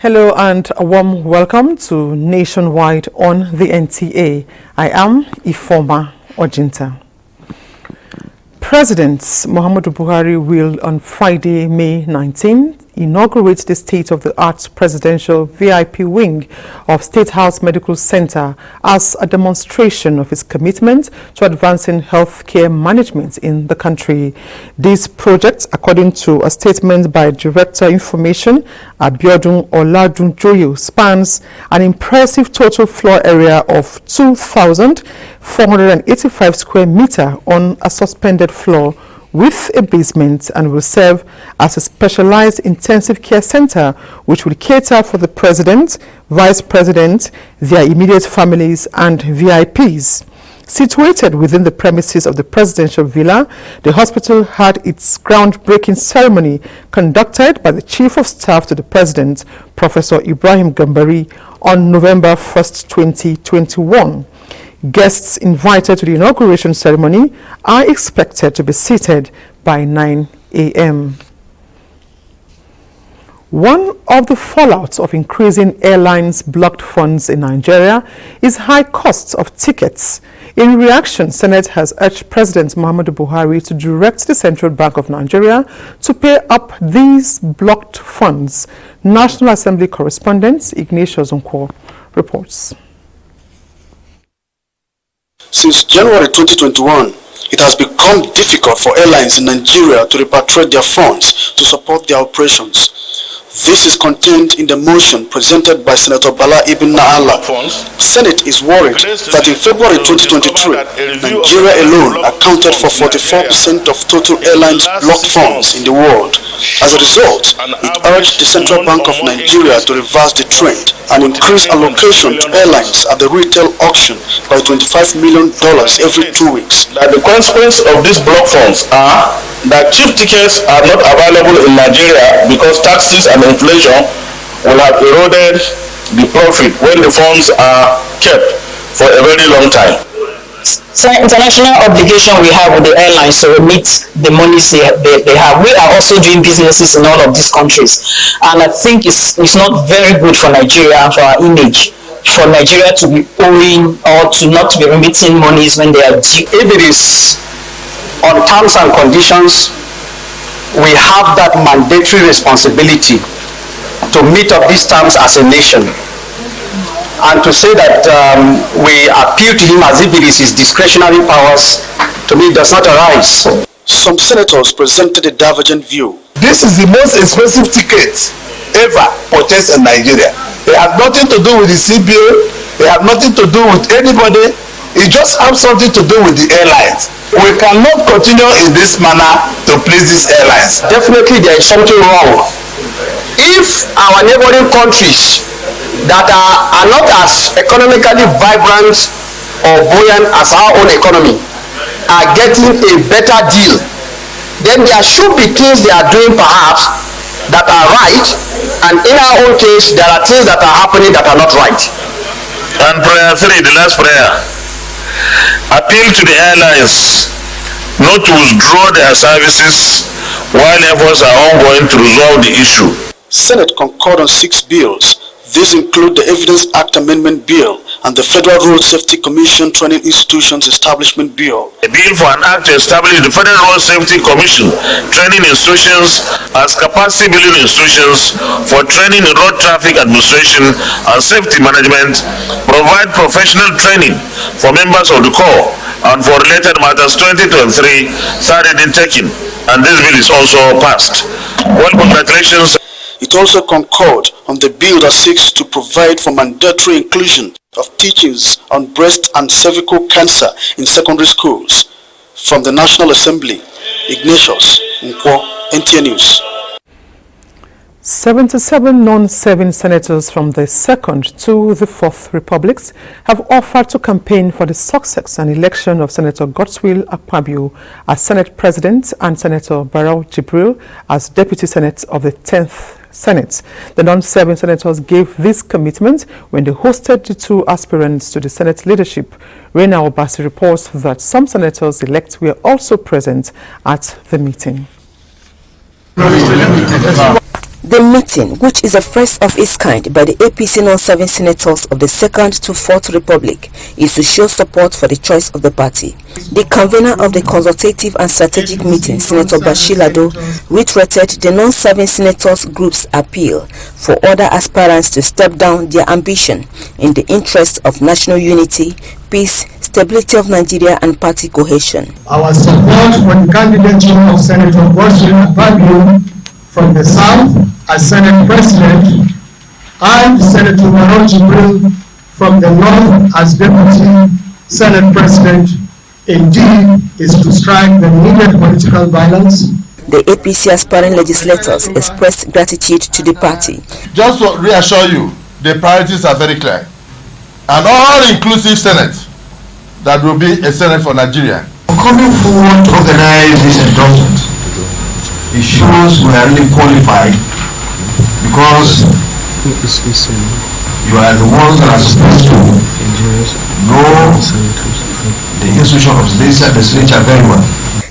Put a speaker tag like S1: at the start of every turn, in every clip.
S1: Hello and a warm welcome to Nationwide on the NTA. I am Ifoma Ojinta. President Muhammadu Buhari will on Friday, May 19, inaugurate the state-of-the-art presidential VIP wing of State House Medical Center as a demonstration of his commitment to advancing healthcare management in the country. This project, according to a statement by Director Information Abiodun Oladunjoyo, spans an impressive total floor area of 2,485 square meters on a suspended floor with a basement, and will serve as a specialized intensive care center which will cater for the president, vice president, their immediate families and VIPs. Situated within the premises of the presidential villa, the hospital had its groundbreaking ceremony conducted by the Chief of Staff to the President, Professor Ibrahim Gambari, on November 1st, 2021. Guests invited to the inauguration ceremony are expected to be seated by 9 a.m. One of the fallouts of increasing airlines' blocked funds in Nigeria is high costs of tickets. In reaction, Senate has urged President Muhammadu Buhari to direct the Central Bank of Nigeria to pay up these blocked funds. National Assembly correspondent Ignatius Nkwo reports.
S2: Since January 2021, it has become difficult for airlines in Nigeria to repatriate their funds to support their operations. This is contained in the motion presented by Senator Bala Ibn Na'ala. Senate is worried that in February 2023, Nigeria alone accounted for 44% of total airlines blocked funds in the world. As a result, it urged the Central Bank of Nigeria to reverse the trend and increase allocation to airlines at the retail auction by $25 million every 2 weeks.
S3: The consequence of these block funds are that cheap tickets are not available in Nigeria because taxes and inflation will have eroded the profit when the funds are kept for a very long time.
S4: So international obligation we have with the airlines to remit the monies they have. We are also doing businesses in all of these countries, and I think it's not very good for Nigeria and for our image, for Nigeria to be owing or to not be remitting monies when they are due.
S5: If it is on terms and conditions, we have that mandatory responsibility to meet up these terms as a nation. And to say that we appeal to him as if it is his discretionary powers, to me does not arise.
S2: Some senators presented a divergent view.
S3: This is the most expensive ticket ever purchased in Nigeria. It has nothing to do with the CBA, it has nothing to do with anybody, it just has something to do with the airlines. We cannot continue in this manner to please these airlines.
S5: Definitely there is something wrong. If our neighboring countries that are not as economically vibrant or buoyant as our own economy are getting a better deal, then there should be things they are doing perhaps that are right, and in our own case there are things that are happening that are not right.
S3: And prayer 3, the last prayer, appeal to the airlines not to withdraw their services while efforts are ongoing to resolve the issue.
S2: Senate concurred on 6 bills. These include the Evidence Act Amendment Bill and the Federal Road Safety Commission Training Institutions Establishment Bill.
S3: A bill for an act to establish the Federal Road Safety Commission Training Institutions as capacity building institutions for training in road traffic administration and safety management, provide professional training for members of the Corps, and for related matters 2023 third reading taken, and this bill is also passed. Well, congratulations.
S2: It also concurred on the bill that seeks to provide for mandatory inclusion of teachings on breast and cervical cancer in secondary schools. From the National Assembly, Ignatius Nkwo, NTA News.
S1: 77 non-serving senators from the Second to the Fourth Republics have offered to campaign for the success and election of Senator Godswill Akpabio as Senate President and Senator Barrow Jibril as Deputy Senate of the 10th Senate. The non-serving senators gave this commitment when they hosted the 2 aspirants to the Senate leadership. Reina Obasi reports that some senators-elect were also present at the meeting.
S6: The meeting, which is the first of its kind by the APC non-serving senators of the Second to Fourth Republic, is to show support for the choice of the party. The convener of the consultative and strategic meeting, Senator Bashir Lado, reiterated the non-serving senators group's appeal for other aspirants to step down their ambition in the interest of national unity, peace, stability of Nigeria and party cohesion.
S7: Our support for the candidature of Senator Bashir Lado from the South as Senate President and Senator Barrow Jibril from the North as Deputy Senate President indeed is to strike the needed political balance.
S6: The APC aspiring legislators expressed gratitude to the party.
S8: Just to reassure you, the priorities are very clear. An all-inclusive Senate that will be a Senate for Nigeria.
S9: Coming forward to organize this endorsement, it shows we are really qualified because you are the ones that are supposed to know the institution of the legislature very well.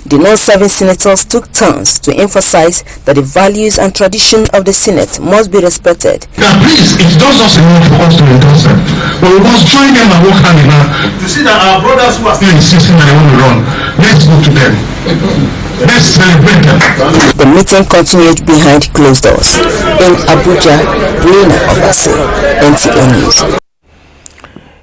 S6: The non-serving senators took turns to emphasize that the values and tradition of the Senate must be respected.
S9: Now please, it does not enough for us to endorse them, but we must join them and work hand in hand to see that our brothers who are still insisting that they want to run, let's go to them. Let's celebrate them.
S6: The meeting continued behind closed doors. In Abuja, Brina Obase, NTA News.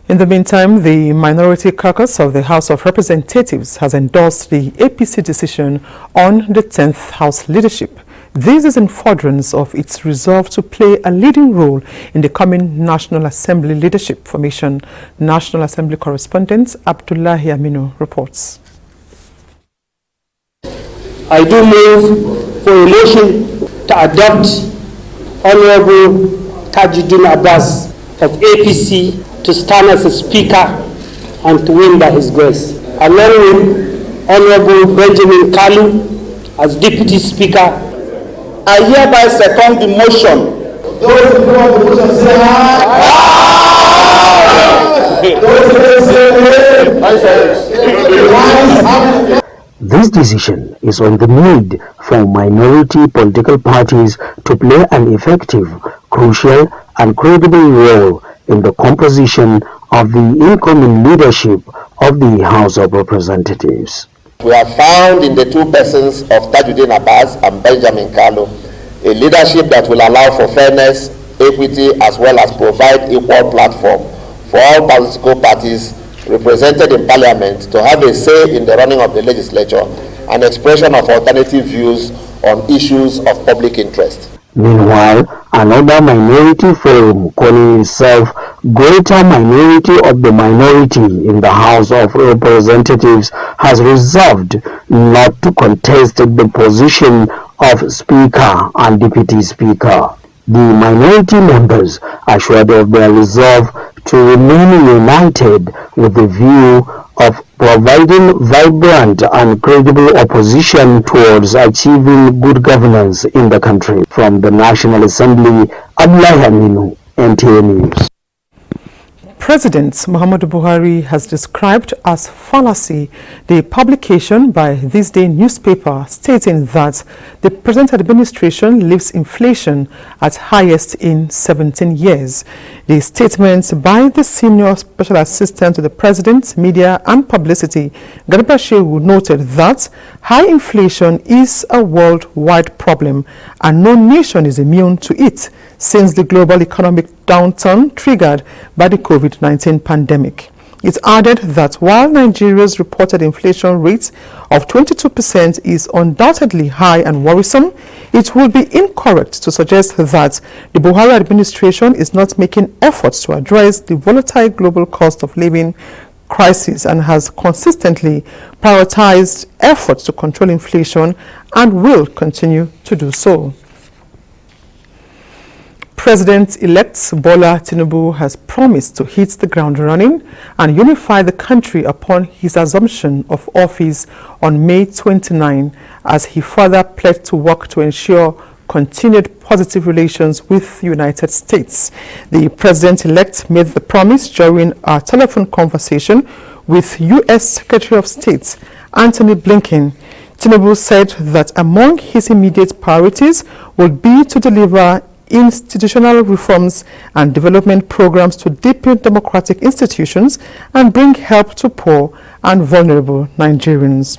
S1: In the meantime, the Minority Caucus of the House of Representatives has endorsed the APC decision on the 10th House leadership. This is in furtherance of its resolve to play a leading role in the coming National Assembly leadership formation. National Assembly correspondent Abdullahi Aminu reports.
S10: I do move for a motion to adopt Honorable Tajuddin Abbas of APC to stand as a speaker and to win by his grace, along with Honorable Benjamin Kalu as deputy speaker. I hereby second the motion. Those in favor of the motion say aye. Those say nay.
S11: This decision is on the need for minority political parties to play an effective, crucial and credible role in the composition of the incoming leadership of the House of Representatives.
S12: We have found in the two persons of Tajuddin Abbas and Benjamin Kalu a leadership that will allow for fairness, equity, as well as provide equal platform for all political parties represented in Parliament to have a say in the running of the legislature and expression of alternative views on issues of public interest.
S11: Meanwhile, another minority forum calling itself Greater Minority of the Minority in the House of Representatives has resolved not to contest the position of Speaker and Deputy Speaker. The minority members assured of their resolve to remain united with the view of providing vibrant and credible opposition towards achieving good governance in the country. From the National Assembly, Abdullahi Aminu, NTA News.
S1: President Muhammadu Buhari has described as fallacy the publication by This Day newspaper stating that the present administration leaves inflation at highest in 17 years. The statement by the Senior Special Assistant to the President, Media and Publicity, Garba Shehu, noted that high inflation is a worldwide problem and no nation is immune to it since the global economic downturn triggered by the COVID-19 pandemic. It added that while Nigeria's reported inflation rate of 22% is undoubtedly high and worrisome, it would be incorrect to suggest that the Buhari administration is not making efforts to address the volatile global cost of living crisis and has consistently prioritized efforts to control inflation and will continue to do so. President-elect Bola Tinubu has promised to hit the ground running and unify the country upon his assumption of office on May 29, as he further pledged to work to ensure continued positive relations with the United States. The president-elect made the promise during a telephone conversation with U.S. Secretary of State Antony Blinken Tinubu said that among his immediate priorities would be to deliver institutional reforms and development programs to deepen democratic institutions and bring help to poor and vulnerable Nigerians.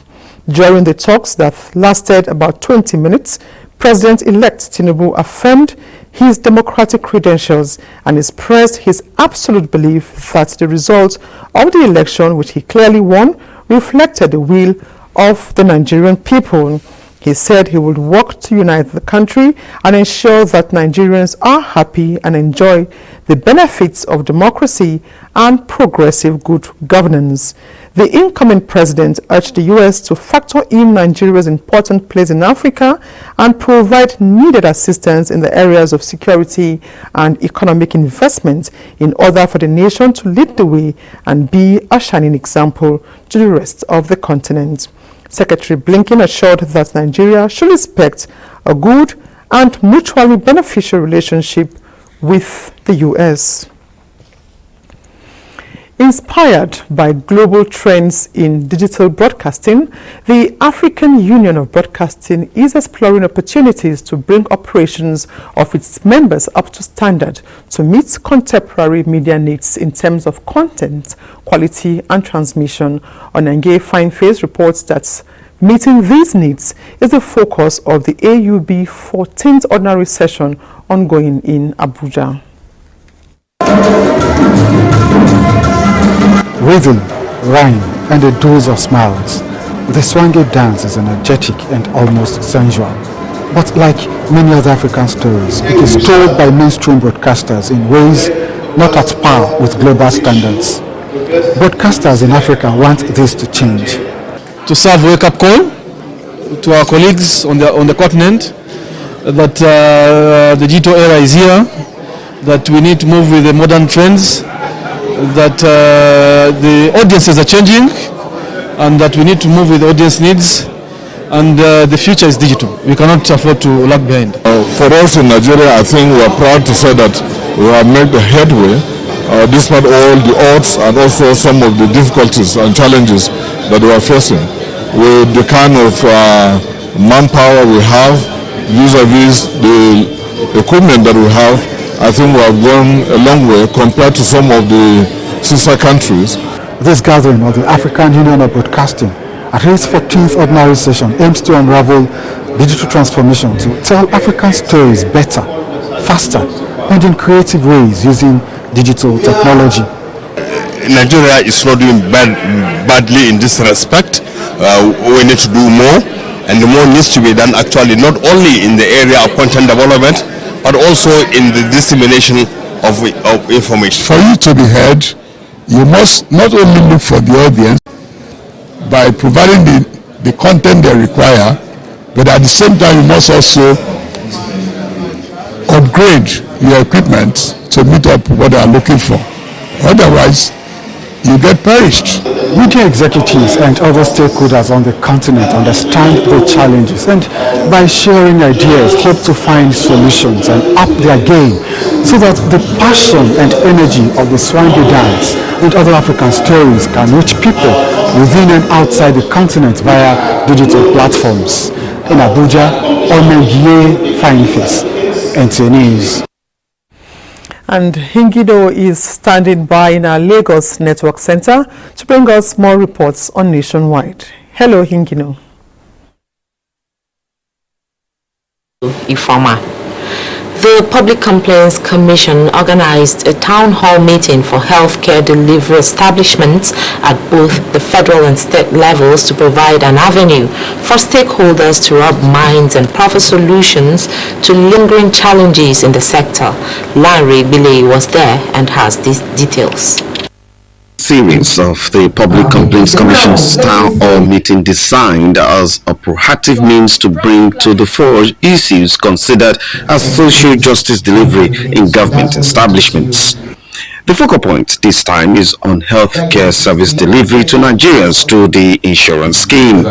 S1: During the talks that lasted about 20 minutes, President-elect Tinubu affirmed his democratic credentials and expressed his absolute belief that the result of the election, which he clearly won, reflected the will of the Nigerian people. He said he would work to unite the country and ensure that Nigerians are happy and enjoy the benefits of democracy and progressive good governance. The incoming president urged the U.S. to factor in Nigeria's important place in Africa and provide needed assistance in the areas of security and economic investment in order for the nation to lead the way and be a shining example to the rest of the continent. Secretary Blinken assured that Nigeria should expect a good and mutually beneficial relationship with the U.S. Inspired by global trends in digital broadcasting, the African Union of Broadcasting is exploring opportunities to bring operations of its members up to standard to meet contemporary media needs in terms of content, quality, and transmission. Onange Fineface reports that meeting these needs is the focus of the AUB 14th Ordinary Session ongoing in Abuja.
S13: Rhythm, rhyme, and a dose of smiles. The Swange dance is energetic and almost sensual. But like many other African stories, it is told by mainstream broadcasters in ways not at par with global standards. Broadcasters in Africa want this to change.
S14: To serve wake-up call to our colleagues on the continent that the digital era is here, that we need to move with the modern trends, that the audiences are changing, and that we need to move with audience needs, and the future is digital. We cannot afford to lag behind.
S8: For us in Nigeria, I think we are proud to say that we have made the headway despite all the odds and also some of the difficulties and challenges that we are facing. With the kind of manpower we have, vis-a-vis the equipment that we have, I think we have gone a long way compared to some of the sister countries.
S13: This gathering of the African Union of Broadcasting at its 14th Ordinary Session aims to unravel digital transformation to tell African stories better, faster, and in creative ways using digital technology.
S15: Nigeria is not doing badly in this respect. We need to do more, and the more needs to be done actually not only in the area of content development, but also in the dissemination of information.
S9: For you to be heard, you must not only look for the audience by providing the content they require, but at the same time you must also upgrade your equipment to meet up what they are looking for. Otherwise, you get perished.
S13: Media executives and other stakeholders on the continent understand the challenges and by sharing ideas hope to find solutions and up their game so that the passion and energy of the Swange dance and other African stories can reach people within and outside the continent via digital platforms. In Abuja, Onange Fineface, NTA News.
S1: And Hingido is standing by in our Lagos Network Center to bring us more reports on Nationwide. Hello, Hingido.
S16: Ifoma. The Public Complaints Commission organized a town hall meeting for healthcare delivery establishments at both the federal and state levels to provide an avenue for stakeholders to rub minds and proffer solutions to lingering challenges in the sector. Larry Billy was there and has these details.
S17: Series of the Public Complaints Commission's town hall meeting designed as a proactive means to bring to the fore issues considered as social justice delivery in government establishments. The focal point this time is on healthcare service delivery to Nigerians through the insurance scheme.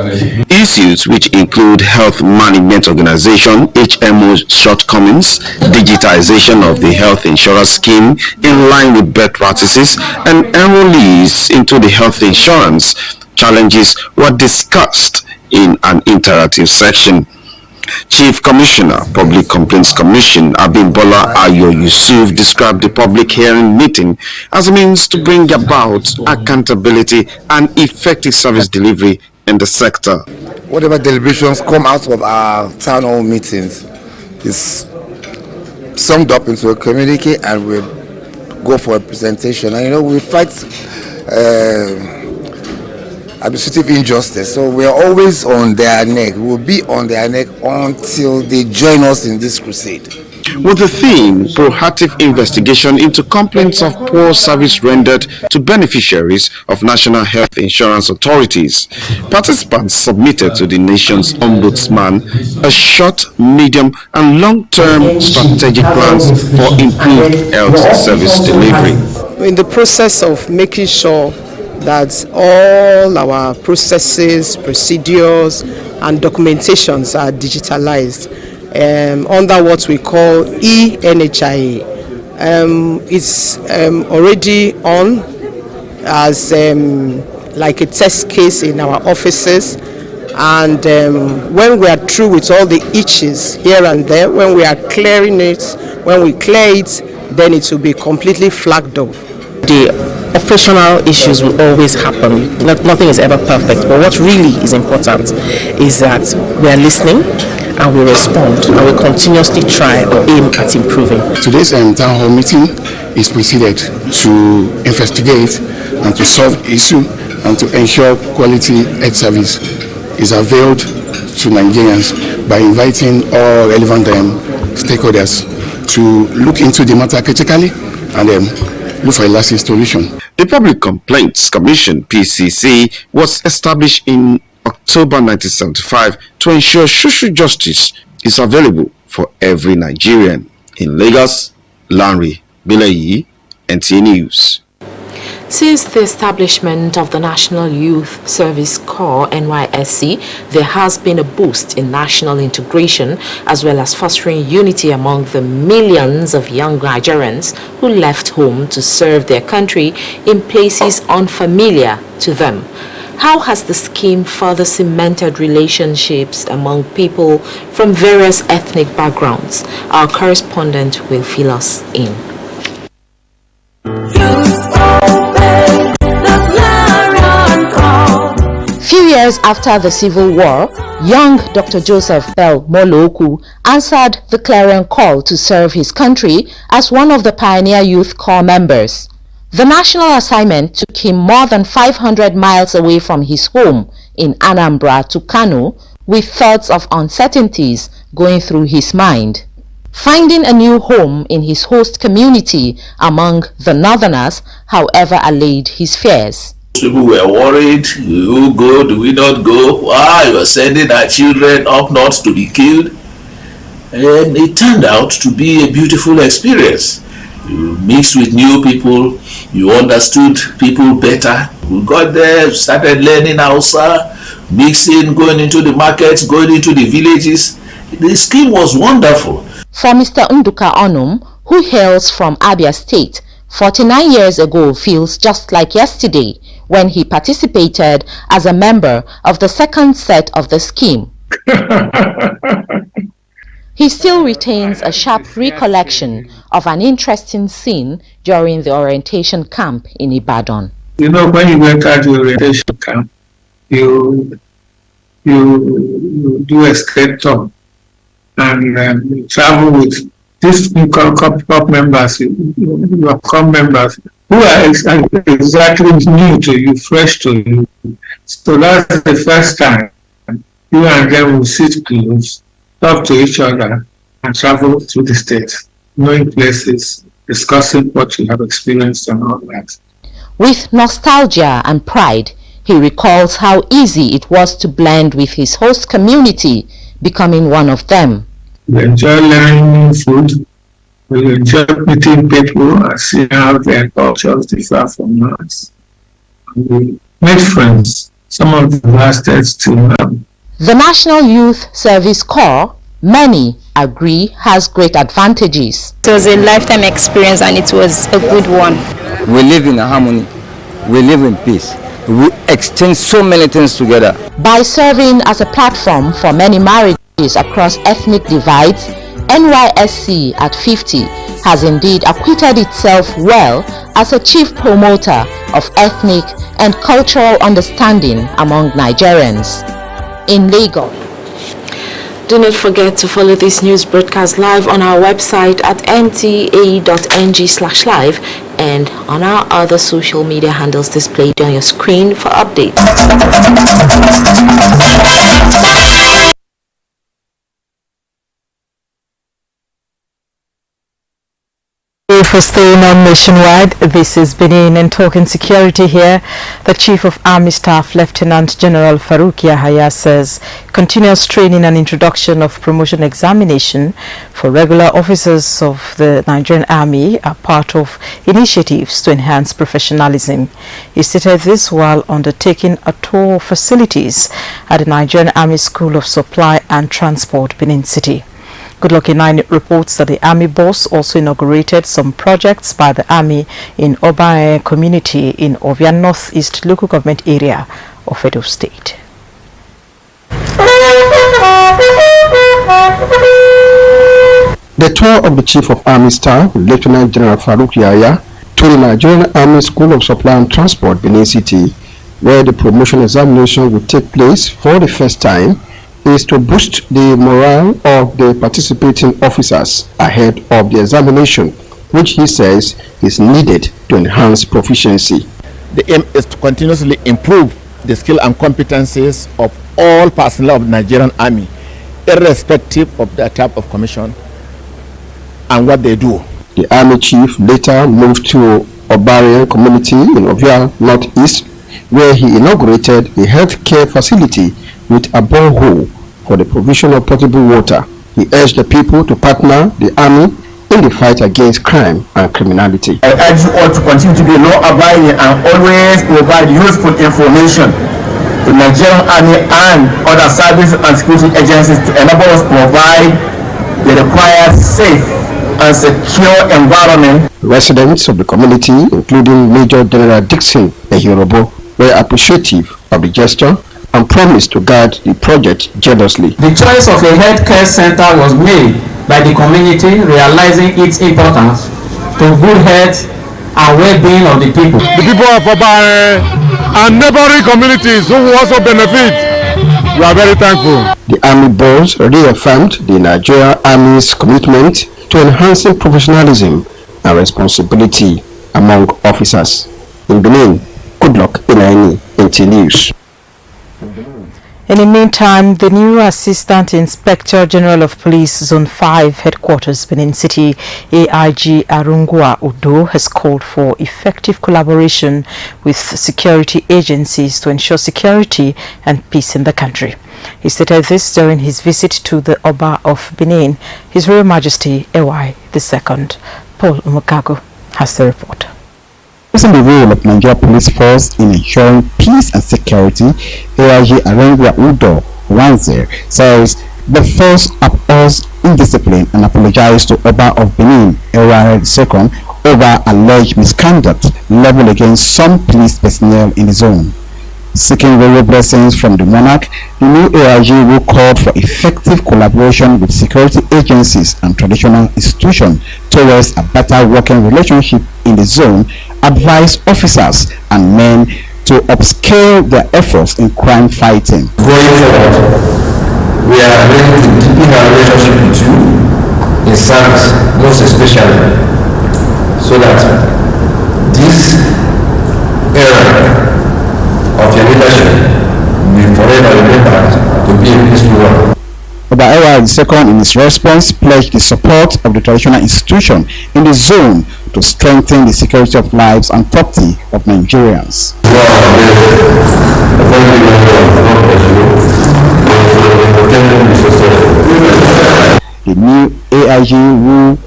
S17: Issues which include health management organization, HMO shortcomings, digitization of the health insurance scheme in line with best practices, and enrollees into the health insurance challenges were discussed in an interactive section. Chief Commissioner, Public Complaints Commission, Abimbola Ayo Yusuf, described the public hearing meeting as a means to bring about accountability and effective service delivery in the sector.
S18: Whatever deliberations come out of our town hall meetings is summed up into a communique, and we go for a presentation. And we fight administrative injustice, so we are always on their neck. We will be on their neck until they join us in this crusade.
S17: With the theme, proactive investigation into complaints of poor service rendered to beneficiaries of national health insurance authorities, participants submitted to the nation's ombudsman a short, medium and long-term strategic plans for improved health service delivery.
S19: In the process of making sure that all our processes, procedures and documentations are digitalized under what we call e-NHIA. It's already on as like a test case in our offices, and when we are through with all the itches here and there, when we are clearing it, when we clear it, then it will be completely flagged off.
S20: The operational issues will always happen. Nothing is ever perfect, but what really is important is that we are listening and we respond, and we continuously try or aim at improving.
S21: Today's town hall meeting is proceeded to investigate and to solve issue and to ensure quality health service is availed to Nigerians by inviting all relevant stakeholders to look into the matter critically and look for a lasting solution.
S17: The Public Complaints Commission, PCC, was established in October 1975 to ensure social justice is available for every Nigerian. In Lagos, Lanre Bileyi, NTA News.
S16: Since the establishment of the National Youth Service Corps (NYSC), there has been a boost in national integration as well as fostering unity among the millions of young Nigerians who left home to serve their country in places unfamiliar to them. How has the scheme further cemented relationships among people from various ethnic backgrounds? Our correspondent will fill us in.
S22: Few years after the Civil War, young Dr. Joseph Bell Moloku answered the clarion call to serve his country as one of the Pioneer Youth Corps members. The national assignment took him more than 500 miles away from his home in Anambra to Kano, with thoughts of uncertainties going through his mind. Finding a new home in his host community among the northerners, however, allayed his fears.
S23: People were worried, do we go, do we not go? Why you are sending our children up north to be killed? And it turned out to be a beautiful experience. You mixed with new people, you understood people better. We got there, started learning Hausa, mixing, going into the markets, going into the villages. The scheme was wonderful.
S22: For Mr. Nduka Onum, who hails from Abia State, 49 years ago feels just like yesterday when he participated as a member of the second set of the scheme. He still retains a sharp recollection of an interesting scene during the orientation camp in Ibadan.
S24: You know, when you went out to the orientation camp, you do a straight talk and you travel with these corps members, your corps members, who are exactly new to you, fresh to you. So that's the first time you and them will sit close, talk to each other, and travel through the state, knowing places, discussing what you have experienced and all that.
S22: With nostalgia and pride, he recalls how easy it was to blend with his host community, becoming one of them.
S24: We enjoy learning food, we enjoy meeting people and seeing how their cultures differ from ours. We made friends, some of them lasted till now.
S22: The National Youth Service Corps, many agree, has great advantages.
S25: It was a lifetime experience and it was a good one.
S26: We live in harmony, we live in peace.
S2: We exchange so many things together.
S22: By serving as a platform for many marriages across ethnic divides, NYSC at 50 has indeed acquitted itself well as a chief promoter of ethnic and cultural understanding among Nigerians. In Lagos.
S16: Do not forget to follow this news broadcast live on our website at nta.ng/live and on our other social media handles displayed on your screen for updates.
S3: For staying on Nationwide, this is Benin and talking security here. The Chief of Army Staff, Lieutenant General Farouk Yahaya, says continuous training and introduction of promotion examination for regular officers of the Nigerian Army are part of initiatives to enhance professionalism. He stated this while undertaking a tour of facilities at the Nigerian Army School of Supply and Transport, Benin City. Goodluck Inani reports that the Army boss also inaugurated some projects by the Army in Obae community in Ovia Northeast local government area of Edo State.
S4: The tour of the Chief of Army Staff, Lieutenant General Farouk Yahaya, to the Nigerian Army School of Supply and Transport, Benin City, where the promotion examination will take place for the first time, is to boost the morale of the participating officers ahead of the examination, which he says is needed to enhance proficiency.
S5: The aim is to continuously improve the skill and competencies of all personnel of the Nigerian Army, irrespective of their type of commission and what they do.
S4: The Army Chief later moved to Obarian community in Ovia Northeast, where he inaugurated a healthcare facility with a borehole for the provision of potable water. He urged the people to partner the army in the fight against crime and criminality.
S25: I urge you all to continue to be law-abiding and always provide useful information to Nigerian Army and other services and security agencies to enable us to provide the required safe and secure environment.
S4: Residents of the community, including Major General Dixon Ehorobo, were appreciative of the gesture and promised to guard the project jealously.
S26: The choice of a healthcare center was made by the community, realizing its importance to good health and well-being of the people.
S8: The people of Obae and neighboring communities who also benefit, we are very thankful.
S4: The Army boss reaffirmed the Nigerian Army's commitment to enhancing professionalism and responsibility among officers. In Benin, Goodluck Inani, NTA News.
S3: In the meantime, the new Assistant Inspector General of Police Zone 5 Headquarters, Benin City, AIG Arungwa Udo, has called for effective collaboration with security agencies to ensure security and peace in the country. He stated this during his visit to the Oba of Benin, His Royal Majesty Ewai II. Paul Umukago has the report.
S27: Using the role of Nigeria Police Force in ensuring peace and security, AIG Arengwa Udo Wanze says the force upholds indiscipline and apologized to Oba of Benin, Ewai II, over alleged misconduct leveled against some police personnel in the zone. Seeking royal blessings from the monarch, the new AIG will call for effective collaboration with security agencies and traditional institutions towards a better working relationship in the zone, advise officers and men to upscale their efforts in crime fighting.
S28: Going forward, we are ready to deepen our relationship with you in service, most especially, so that this era of your leadership will forever remembered to be a peaceful one.
S27: Oba Ewai II, in his response, pledged the support of the traditional institution in the zone to strengthen the security of lives and property of Nigerians. The new AIG, who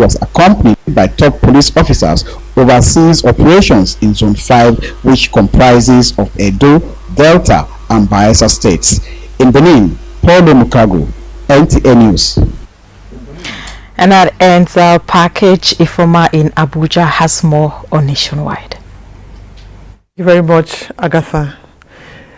S27: was accompanied by top police officers, oversees operations in Zone 5, which comprises of Edo, Delta, and Bayelsa states. In Benin, Paul Mukago, NTA News.
S3: And that ends our package. Ifoma in Abuja has more on Nationwide.
S1: you very much, Agatha.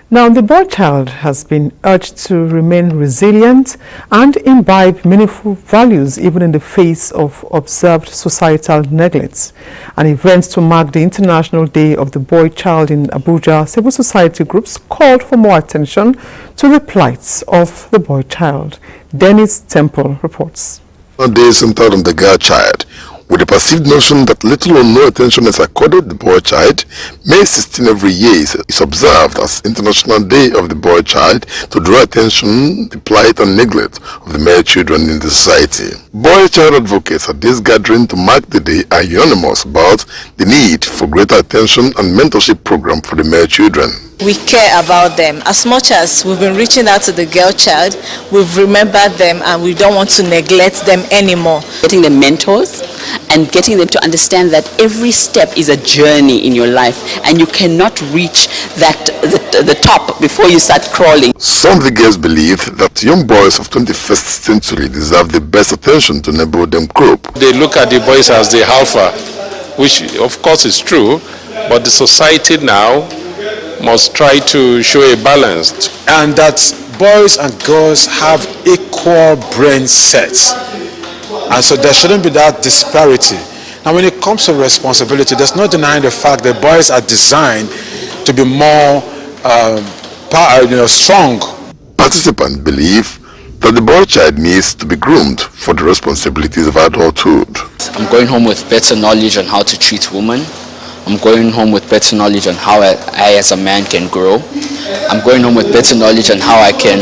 S1: Now, the boy child has been urged to remain resilient and imbibe meaningful values even in the face of observed societal neglect. An event to mark the International Day of the Boy Child in Abuja, civil society groups called for more attention to the plight of the boy child. Dennis Temple reports.
S6: A day centered on the girl child, with the perceived notion that little or no attention is accorded the boy child. May 16 every year is observed as International Day of the Boy Child to draw attention the plight and neglect of the male children in the society. Boy child advocates at this gathering to mark the day are unanimous about the need for greater attention and mentorship program for the male children.
S7: We care about them. As much as we've been reaching out to the girl child, we've remembered them and we don't want to neglect them anymore.
S9: Getting them mentors and getting them to understand that every step is a journey in your life and you cannot reach the top before you start crawling.
S6: Some of the girls believe that young boys of 21st century deserve the best attention to enable them grow up.
S10: They look at the boys as the alpha, which of course is true, but the society now must try to show a balance.
S11: And that boys and girls have equal brain sets. And so there shouldn't be that disparity. Now when it comes to responsibility, there's no denying the fact that boys are designed to be more strong.
S6: Participants believe that the boy child needs to be groomed for the responsibilities of adulthood.
S12: I'm going home with better knowledge on how to treat women. I'm going home with better knowledge on how I as a man can grow. I'm going home with better knowledge on how I can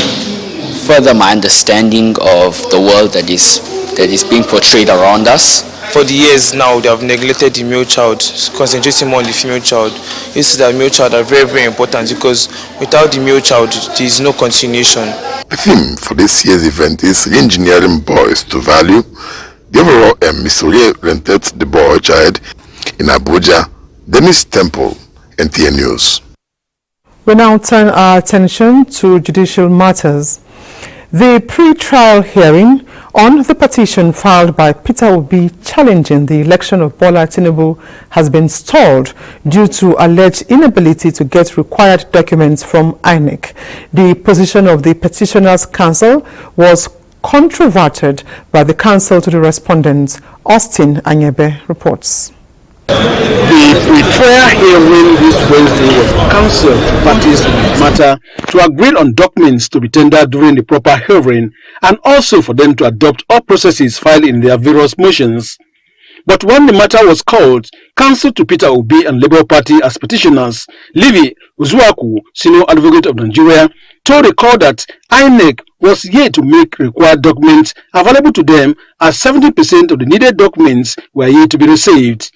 S12: further my understanding of the world that is being portrayed around us.
S14: For the years now, they have neglected the male child, concentrating more on the female child. You see that male child are very, very important because without the male child, there is no continuation.
S6: The theme for this year's event is Engineering Boys to Value. The overall aim is to orientate the boy child in Abuja. Dennis Temple, NTA News.
S1: We now turn our attention to judicial matters. The pre-trial hearing on the petition filed by Peter Obi challenging the election of Bola Tinubu has been stalled due to alleged inability to get required documents from INEC. The position of the Petitioners' Council was controverted by the counsel to the respondents. Austin Anyebe reports.
S15: The pre-trial hearing this Wednesday was cancelled to parties in the matter to agree on documents to be tendered during the proper hearing and also for them to adopt all processes filed in their various motions. But when the matter was called, counsel to Peter Obi and Labour Party as petitioners, Livy Uzuaku, senior advocate of Nigeria, told the court that INEC was yet to make required documents available to them as 70% of the needed documents were yet to be received.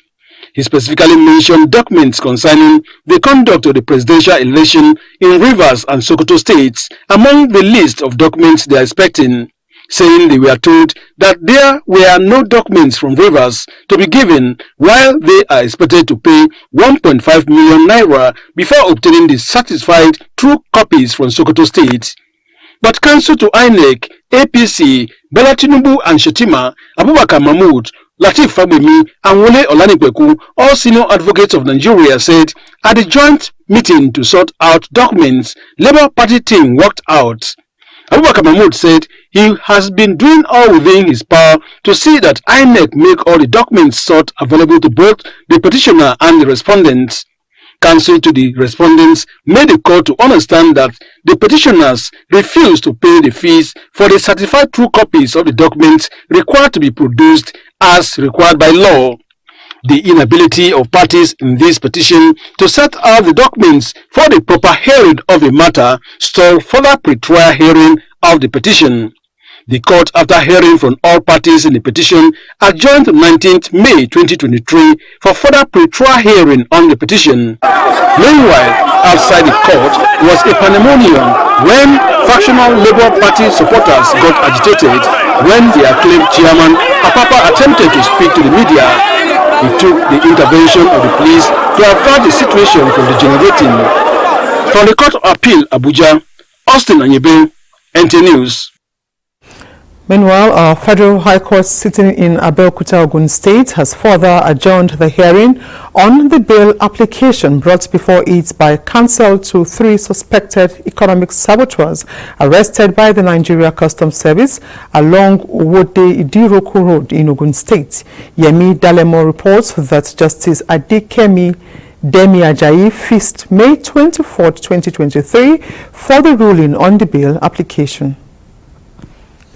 S15: He specifically mentioned documents concerning the conduct of the presidential election in Rivers and Sokoto states among the list of documents they are expecting, saying they were told that there were no documents from Rivers to be given while they are expected to pay 1.5 million naira before obtaining the satisfied true copies from Sokoto state. But counsel to INEC, APC, Bola Tinubu and Shetima, Abubakar Mahmood, Latif Fagbemi and Wole Olanipekun, all senior advocates of Nigeria, said at the joint meeting to sort out documents, Labour Party team worked out. Abubakar Mahmood said he has been doing all within his power to see that INEC make all the documents sought available to both the petitioner and the respondents. Counsel to the respondents made the court to understand that the petitioners refused to pay the fees for the certified true copies of the documents required to be produced as required by law. The inability of parties in this petition to set out the documents for the proper hearing of the matter stalled further pre-trial hearing of the petition. The court, after hearing from all parties in the petition, adjourned 19th May 2023 for further pre-trial hearing on the petition. Meanwhile, outside the court was a pandemonium when factional Labour Party supporters got agitated when the acclaimed chairman Apapa attempted to speak to the media. He took the intervention of the police to avert the situation from degenerating. From the Court of Appeal, Abuja, Austin Anyebe, NTA News.
S1: Meanwhile, our Federal High Court sitting in Abuja, Ogun State has further adjourned the hearing on the bail application brought before it by counsel to 3 suspected economic saboteurs arrested by the Nigeria Customs Service along Wode Idiroko Road in Ogun State. Yemi Dalemo reports that Justice Adekemi Demi Ajayi fixed May 24, 2023 for the ruling on the bail application.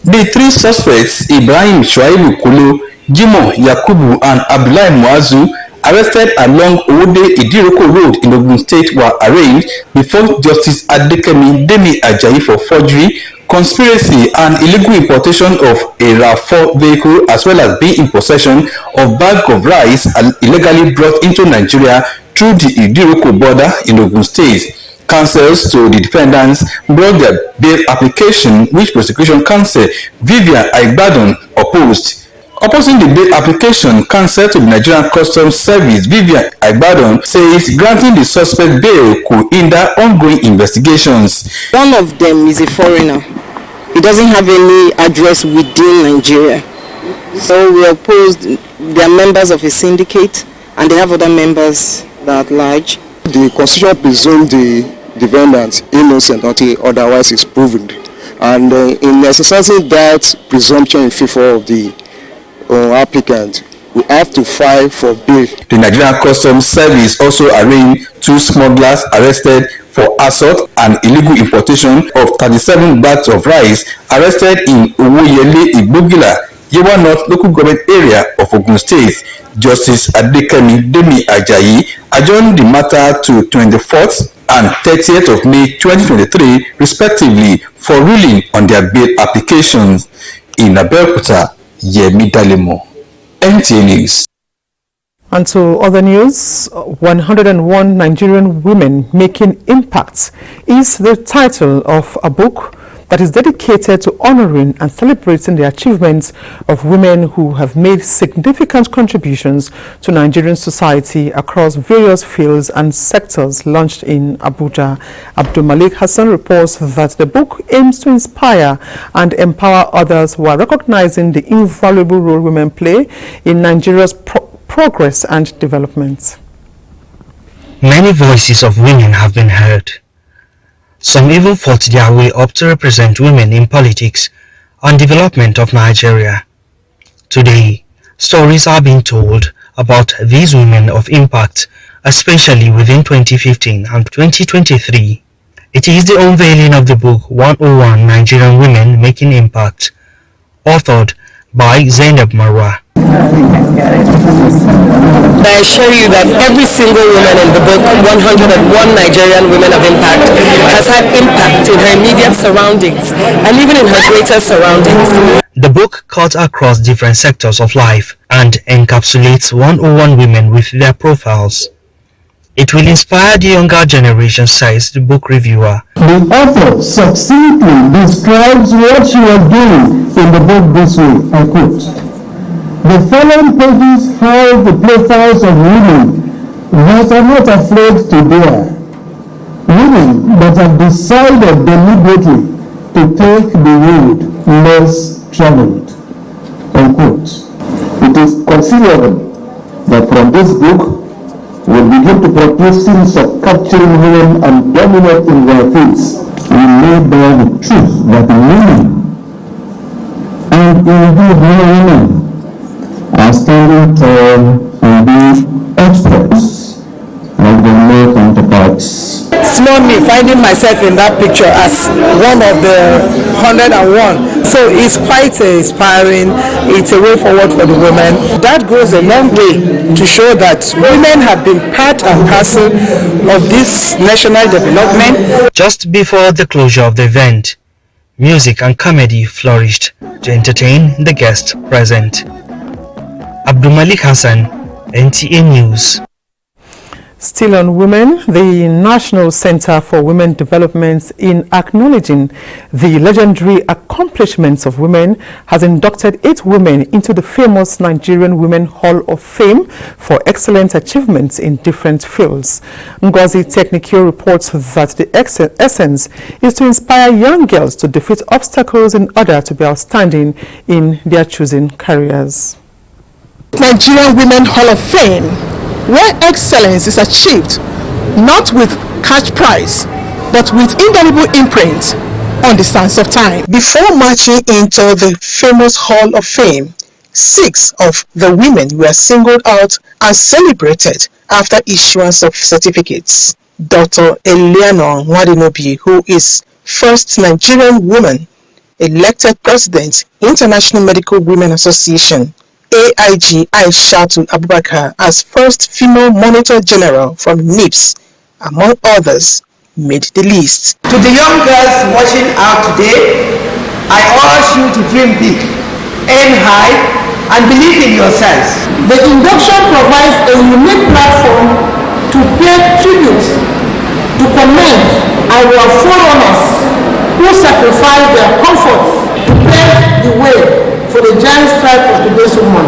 S13: The 3 suspects, Ibrahim Shuaibu Kulu, Jimo Yakubu and Abdullahi Muazu, arrested along Owode Idiroko Road in Ogun State, were arraigned before Justice Adekemi Demi Ajayi for forgery, conspiracy and illegal importation of a RAV4 vehicle, as well as being in possession of bag of rice illegally brought into Nigeria through the Idiroko border in Ogun State. Counsels to the defendants brought their bail application, which prosecution counsel Vivian Aigbadan opposed. Opposing the bail application, counsel to the Nigerian Customs Service Vivian Aigbadan says granting the suspect bail could hinder ongoing investigations.
S17: One of them is a foreigner. He doesn't have any address within Nigeria. So we opposed. They are members of a syndicate and they have other members that are at large.
S18: The Constitution presumes the defendant innocent until otherwise is proven, and in exercising that presumption in favor of the applicant, we have to file for bail.
S13: The Nigerian Customs Service also arraigned 2 smugglers arrested for assault and illegal importation of 37 bags of rice arrested in Owoyele Igbogila, Yewa North local government area of Ogun State. Justice Adekemi Demi Ajayi adjourned the matter to 24th and 30th of May 2023 respectively for ruling on their bail applications. In Abuja, Yemi Dalemo, NTA News.
S1: And to other news, 101 Nigerian Women Making Impacts is the title of a book that is dedicated to honoring and celebrating the achievements of women who have made significant contributions to Nigerian society across various fields and sectors, launched in Abuja. Abdul Malik Hassan reports that the book aims to inspire and empower others who are recognizing the invaluable role women play in Nigeria's progress and development.
S19: Many voices of women have been heard. Some even fought their way up to represent women in politics and development of Nigeria. Today, stories are being told about these women of impact, especially within 2015 and 2023. It is the unveiling of the book 101 Nigerian Women Making Impact, authored by Zainab Marwa.
S17: I assure you that every single woman in the book, 101 Nigerian Women of Impact, has had impact in her immediate surroundings and even in her greater surroundings.
S19: The book cuts across different sectors of life and encapsulates 101 women with their profiles. It will inspire the younger generation, says the book reviewer.
S20: The author succinctly describes what she was doing in the book this way, I quote, "The following pages have the profiles of women that are not afraid to dare, women that have decided deliberately to take the road less traveled," unquote. It is considerable that from this book we begin to portray scenes of capturing women and dominating their fields. We lay bare the truth that women, and indeed women, are standing tall and being experts like their male counterparts.
S17: Small me finding myself in that picture as one of the 101. So it's quite inspiring. It's a way forward for the women. That goes a long way to show that women have been part and parcel of this national development.
S19: Just before the closure of the event, music and comedy flourished to entertain the guests present. Abdul Malik Hassan, NTA News.
S1: Still on women, the National Center for Women Development, in acknowledging the legendary accomplishments of women, has inducted 8 women into the famous Nigerian Women Hall of Fame for excellent achievements in different fields. Ngozi Technical reports that the essence is to inspire young girls to defeat obstacles in order to be outstanding in their chosen careers.
S17: Nigerian Women Hall of Fame, where excellence is achieved not with cash prize but with indelible imprint on the sands of time. Before marching into the famous Hall of Fame, 6 of the women were singled out and celebrated after issuance of certificates. Dr. Eleanor Nwadinobi, who is first Nigerian woman elected president, International Medical Women Association, AIG Aishatu Abubakar, as first female Monitor General from NIPS, among others, made the list.
S2: To the young girls watching out today, I urge you to dream big, aim high, and believe in yourselves.
S20: The induction provides a unique platform to pay tribute, to commend our forerunners who sacrificed their comfort to pave the way for the giant strike of today's woman.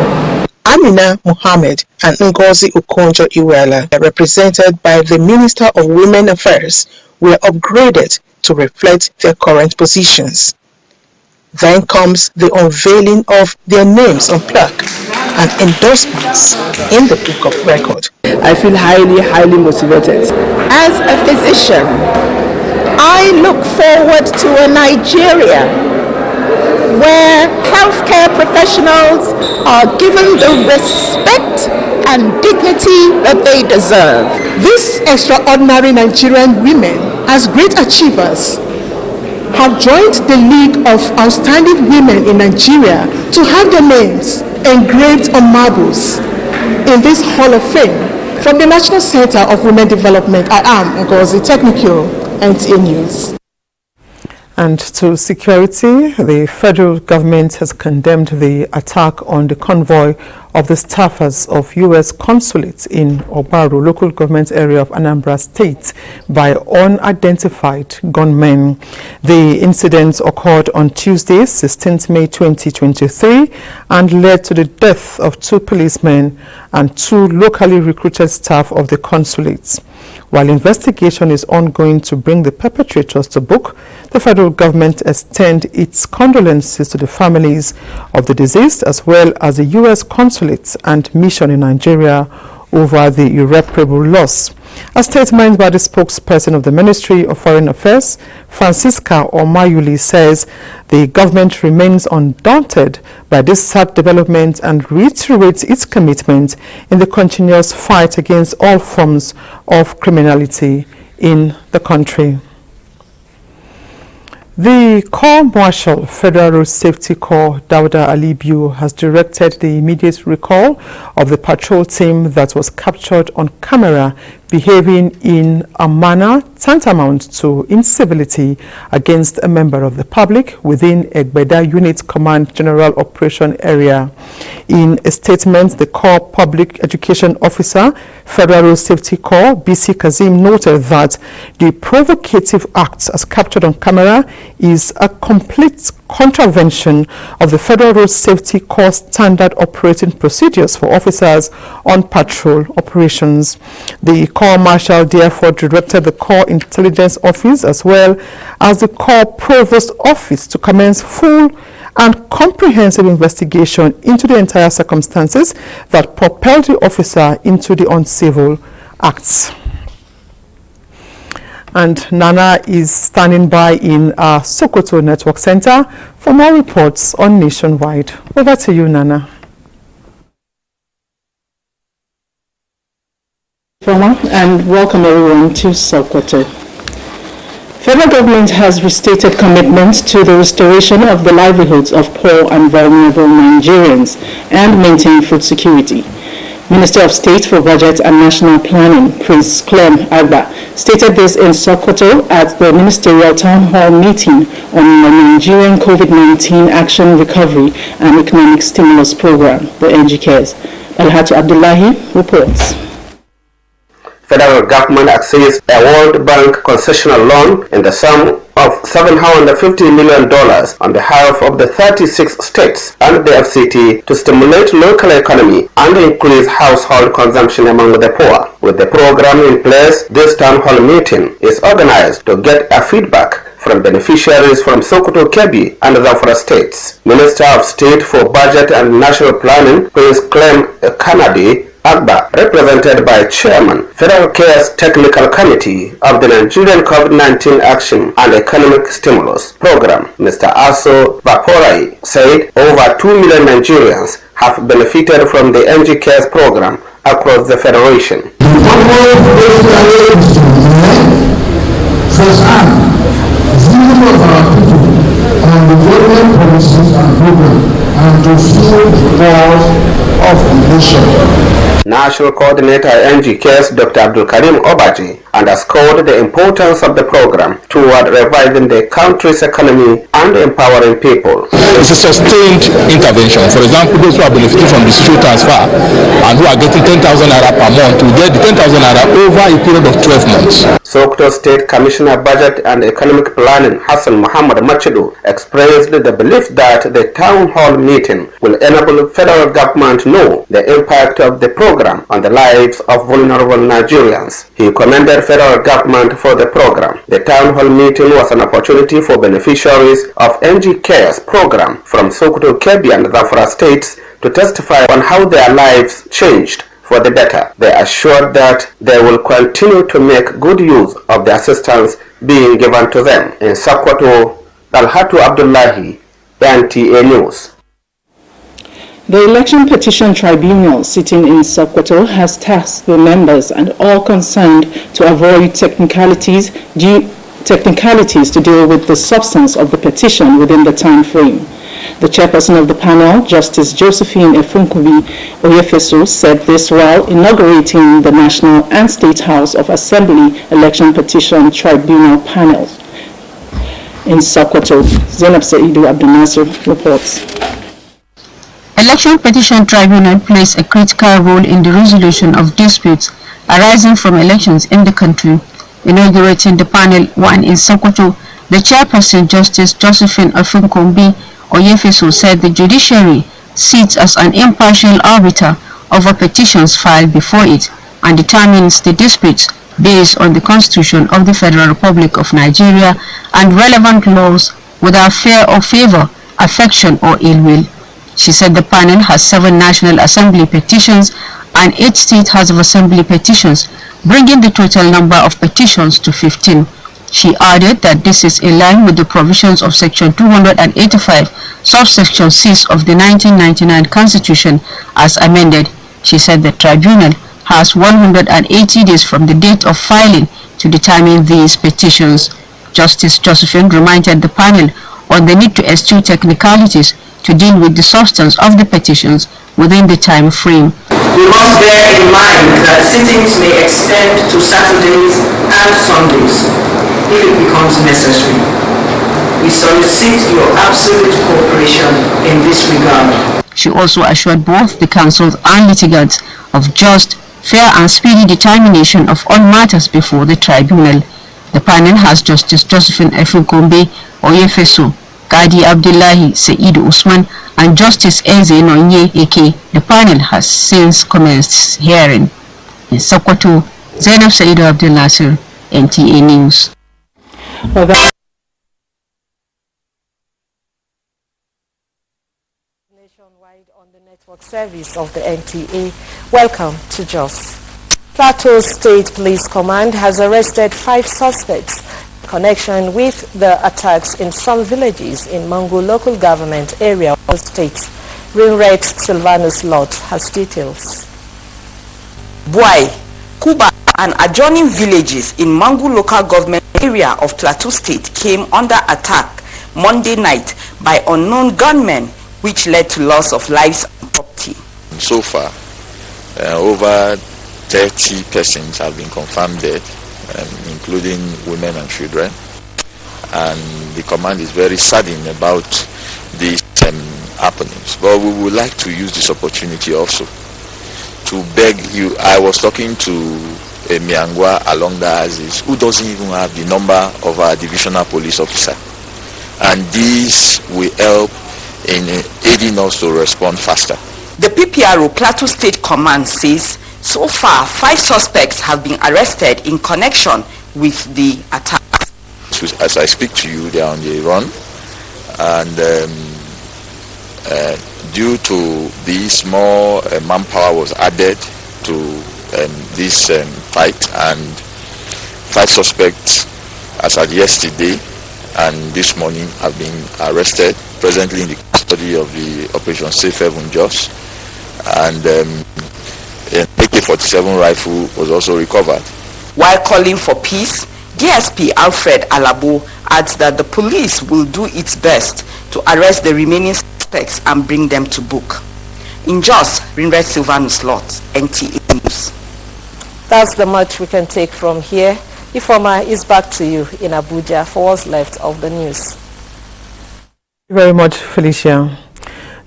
S17: Amina Mohammed and Ngozi Okonjo-Iweala, represented by the Minister of Women Affairs, were upgraded to reflect their current positions. Then comes the unveiling of their names on plaque and endorsements in the Book of Record.
S2: I feel highly motivated.
S5: As a physician, I look forward to a Nigeria where healthcare professionals are given the respect and dignity that they deserve.
S17: These extraordinary Nigerian women, as great achievers, have joined the League of Outstanding Women in Nigeria to have their names engraved on marbles in this Hall of Fame. From the National Center of Women Development, I am Ngozi Technical, NTA News.
S1: And to security, the federal government has condemned the attack on the convoy of the staffers of U.S. consulates in Obaru, local government area of Anambra State, by unidentified gunmen. The incident occurred on Tuesday, 16th May 2023, and led to the death of 2 policemen and 2 locally recruited staff of the consulates. While investigation is ongoing to bring the perpetrators to book, the federal government extends its condolences to the families of the deceased as well as the U.S. consulates and mission in Nigeria over the irreparable loss. A statement by the spokesperson of the Ministry of Foreign Affairs, Francisca Omayuli, says the government remains undaunted by this sad development and reiterates its commitment in the continuous fight against all forms of criminality in the country. The Corps Marshal, Federal Road Safety Corps, Dauda Alibiu, has directed the immediate recall of the patrol team that was captured on camera behaving in a manner tantamount to incivility against a member of the public within Egbeda Unit Command General Operation Area. In a statement, the Corps Public Education Officer, Federal Road Safety Corps, BC Kazim, noted that the provocative acts as captured on camera is a complete contravention of the Federal Road Safety Corps standard operating procedures for officers on patrol operations. The Corps Marshal therefore directed the Corps Intelligence Office as well as the Corps Provost Office to commence full and comprehensive investigation into the entire circumstances that propelled the officer into the uncivil acts. And Nana is standing by in our Sokoto Network Center for more reports on Nationwide. Over to you, Nana.
S16: And welcome everyone to Sokoto. Federal government has restated commitments to the restoration of the livelihoods of poor and vulnerable Nigerians and maintain food security. Minister of State for Budget and National Planning, Prince Clem Agba, stated this in Sokoto at the Ministerial Town Hall meeting on the Nigerian COVID-19 Action Recovery and Economic Stimulus Program, the NGCARES. Alhatu Abdullahi reports.
S4: Federal government accessed a World Bank concessional loan in the sum of $750 million on behalf of the 36 states and the FCT to stimulate local economy and increase household consumption among the poor. With the program in place, this town hall meeting is organized to get a feedback from beneficiaries from Sokoto, Kebbi and Zamfara states. Minister of State for Budget and National Planning, Prince Clem Kanadi Agba, represented by Chairman, Federal Cares Technical Committee of the Nigerian COVID-19 Action and Economic Stimulus Program, Mr. Aso Vaporai, said over 2 million Nigerians have benefited from the NG Cares program across the Federation.
S20: Of our people on the government policies and programs and to fill the walls of the nation.
S4: National Coordinator NG Cares Dr. Abdul Karim Obaji underscored the importance of the program toward reviving the country's economy and empowering people.
S8: It's a sustained intervention. For example, those who are benefiting from the social transfer and who are getting 10,000 naira per month will get the 10,000 naira over a period of 12 months.
S4: Sokoto State Commissioner Budget and Economic Planning Hassan Muhammad Machidu expressed the belief that the town hall meeting will enable federal government to know the impact of the program on the lives of vulnerable Nigerians. He commended federal government for the program. The town hall meeting was an opportunity for beneficiaries of NG Cares program from Sokoto, Kebbi and Zamfara states to testify on how their lives changed for the better. They assured that they will continue to make good use of the assistance being given to them. In Sokoto, Dalhatu Abdullahi, NTA News.
S16: The Election Petition Tribunal sitting in Sokoto has tasked the members and all concerned to avoid technicalities to deal with the substance of the petition within the time frame. The chairperson of the panel, Justice Josephine Efunkubi Oyefeso, said this while inaugurating the National and State House of Assembly Election Petition Tribunal panel. In Sokoto, Zainab Saidu Abdul Nasser reports.
S21: Election Petition Tribunal plays a critical role in the resolution of disputes arising from elections in the country. Inaugurating the panel 1 in Sokoto, the chairperson, Justice Josephine Efunkubi Oyefeso, said the judiciary sits as an impartial arbiter over petitions filed before it and determines the disputes based on the Constitution of the Federal Republic of Nigeria and relevant laws without fear or favor, affection or ill will. She said the panel has 7 National Assembly petitions and 8 State House of Assembly petitions, bringing the total number of petitions to 15. She added that this is in line with the provisions of Section 285, subsection 6 of the 1999 Constitution as amended. She said the tribunal has 180 days from the date of filing to determine these petitions. Justice Josephine reminded the panel on the need to eschew technicalities to deal with the substance of the petitions within the time frame.
S2: We must bear in mind that sittings may extend to Saturdays and Sundays if it becomes necessary. We solicit your absolute cooperation in this regard.
S21: She also assured both the counsels and litigants of just, fair and speedy determination of all matters before the tribunal. The panel has Justice Josephine Efunkubi Oyefeso, Kadi Abdullahi Saidu Usman, and Justice Eze Nonye Eke. The panel has since commenced hearing. In Sokoto, Zainab Saidu Abdul Nasser, NTA News.
S22: Nationwide on the network service of the NTA. Welcome to Jos. Plateau State Police Command has arrested 5 suspects in connection with the attacks in some villages in Mangu local government area of the state. Ringret Sylvanus Lott has details.
S23: Buai, Kuba and adjoining villages in Mangu local government area of Plateau State came under attack Monday night by unknown gunmen, which led to loss of lives and property.
S24: So far, over 30 persons have been confirmed dead, including women and children. And the command is very saddened about these happenings. But we would like to use this opportunity also to beg you. I was talking to Miangwa along the axis who doesn't even have the number of our divisional police officer. And these will help in aiding us to respond faster.
S23: The PPRO Plateau State Command says so far 5 suspects have been arrested in connection with the attack.
S24: As I speak to you, they are on the run, and due to this, more manpower was added to this fight, and 5 suspects as at yesterday and this morning have been arrested, presently in the custody of the Operation Safe Haven Jos, and an AK-47 rifle was also recovered.
S23: While calling for peace, DSP Alfred Alabo adds that the police will do its best to arrest the remaining suspects and bring them to book. In Jos, Rinred Silvanus Lot, NTA News.
S22: That's the much we can take from here. Ifoma is back to you in Abuja for what's left of the news.
S1: Thank you very much, Felicia.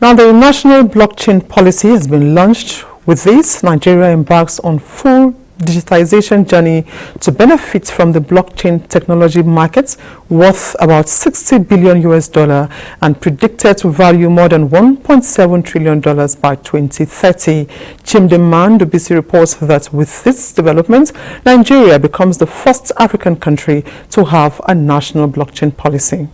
S1: Now, the national blockchain policy has been launched. With this, Nigeria embarks on full digitization journey to benefit from the blockchain technology markets worth about $60 billion and predicted to value more than $1.7 trillion by 2030. Chimdeman Dubisi reports that with this development, Nigeria becomes the first African country to have a national blockchain policy.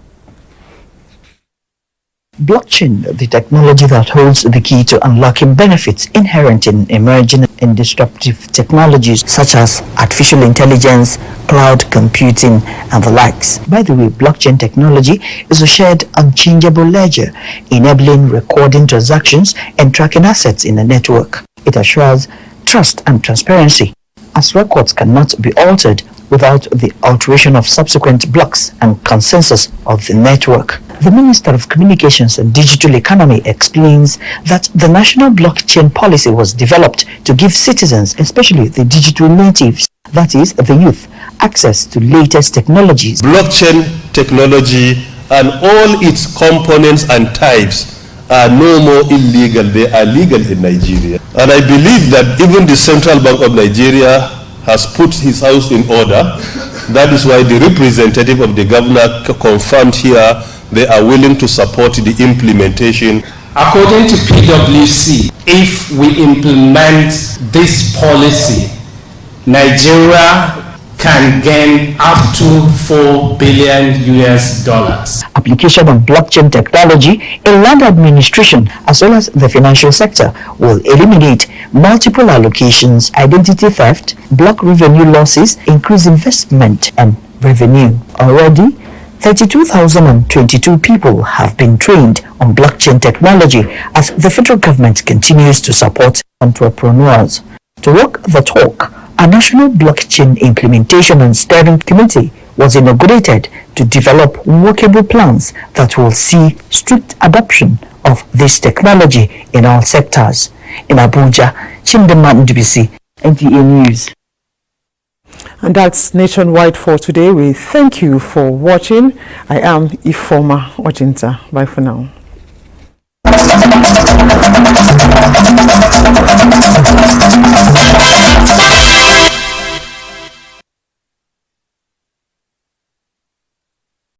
S3: Blockchain, the technology that holds the key to unlocking benefits inherent in emerging and disruptive technologies such as artificial intelligence, cloud computing, and the likes. By the way, blockchain technology is a shared unchangeable ledger, enabling recording transactions and tracking assets in a network. It assures trust and transparency, as records cannot be altered without the alteration of subsequent blocks and consensus of the network. The Minister of Communications and Digital Economy explains that the national blockchain policy was developed to give citizens, especially the digital natives, that is, the youth, access to latest technologies.
S7: Blockchain technology and all its components and types are no more illegal, they are legal in Nigeria. And I believe that even the Central Bank of Nigeria has put his house in order. That is why the representative of the governor confirmed here they are willing to support the implementation.
S9: According to PwC, if we implement this policy, Nigeria can gain up to $4 billion.
S3: Application of blockchain technology in land administration as well as the financial sector will eliminate multiple allocations, identity theft, block revenue losses, increase investment and revenue. Already, 32,022 people have been trained on blockchain technology as the federal government continues to support entrepreneurs. To walk the talk, a national blockchain implementation and steering committee was inaugurated to develop workable plans that will see strict adoption of this technology in all sectors. In Abuja, Chimdeman Dubisi, NTA News.
S1: And that's nationwide for today. We thank you for watching. I am Ifoma Ojinta. Bye for now.